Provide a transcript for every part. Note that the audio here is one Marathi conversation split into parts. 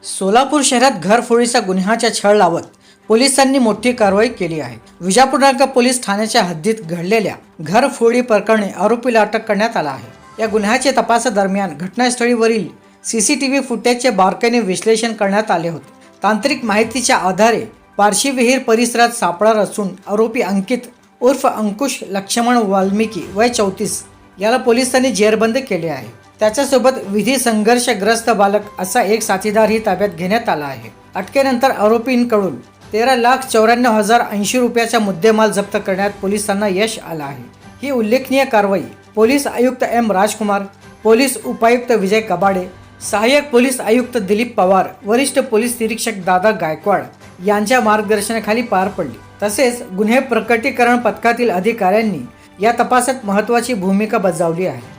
सोलापूर शहरात घरफोडीचा गुन्ह्याचा छळ लावत पोलिसांनी मोठी कारवाई केली आहे। विजापूर नगर पोलीस ठाण्याच्या हद्दीत घडलेल्या घरफोडी प्रकरणी आरोपीला अटक करण्यात आला आहे। या गुन्ह्याच्या तपासादरम्यान घटनास्थळीवरील सीसीटीव्ही फुटेजचे बारकाईने विश्लेषण करण्यात आले होते। तांत्रिक माहितीच्या आधारे पारशी विहीर परिसरात सापळा रचून आरोपी अंकित उर्फ अंकुश लक्ष्मण वाल्मिकी वय 34 याला पोलिसांनी जेरबंद केले आहे। त्याच्यासोबत विधी संघर्षग्रस्त बालक असा एक साथीदारही ताब्यात घेण्यात आला आहे। अटकेनंतर आरोपींकडून 13,94,080 रुपयाचा मुद्देमाल जप्त करण्यात पोलिसांना यश आलं आहे। ही उल्लेखनीय कारवाई पोलीस आयुक्त एम राजकुमार, पोलीस उपायुक्त विजय कबाडे, सहाय्यक पोलीस आयुक्त दिलीप पवार, वरिष्ठ पोलीस निरीक्षक दादा गायकवाड यांच्या मार्गदर्शनाखाली पार पडली। तसेच गुन्हे प्रकटीकरण पथकातील अधिकाऱ्यांनी या तपासात महत्त्वाची भूमिका बजावली आहे।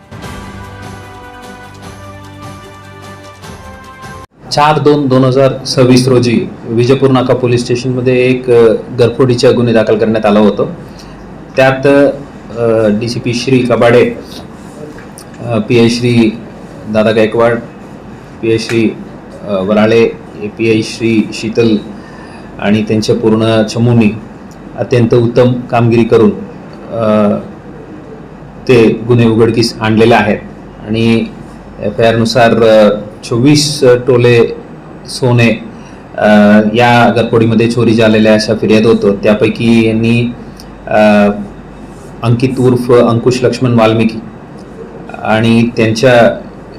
4/2/2026 रोजी विजापूर नाका पोलीस स्टेशनमध्ये एक घरफोडीचा गुन्हे दाखल करण्यात आला होता। त्यात DCP श्री कबाडे, PI श्री दादा गायकवाड, PI श्री वराळे, PI श्री शीतल आणि त्यांच्या पूर्ण चमूनी अत्यंत उत्तम कामगिरी करून ते गुन्हे उघडकीस आणलेले आहेत। आणि FIR नुसार 24 तोले सोने या घरफोडीमध्ये चोरी झालेल्या अशा फिर्याद होतो। त्यापैकी यांनी अंकित उर्फ अंकुश लक्ष्मण वाल्मिकी आणि त्यांच्या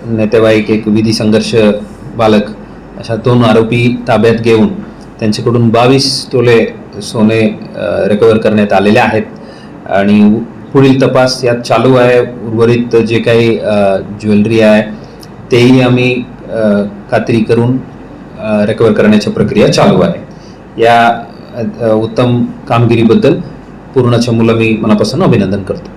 नातेवाईक एक विधी संघर्ष बालक अशा 2 आरोपी ताब्यात घेऊन त्यांच्याकडून 22 तोले सोने रिकव्हर करण्यात आलेले आहेत। आणि पुढील तपास यात चालू आहे। उर्वरित जे काही ज्वेलरी आहे तेही आम्ही खात्री करून रिकव्हर करण्याची प्रक्रिया चालू आहे। या उत्तम कामगिरीबद्दल पूर्ण चमूला मी मनापासून अभिनंदन करतो।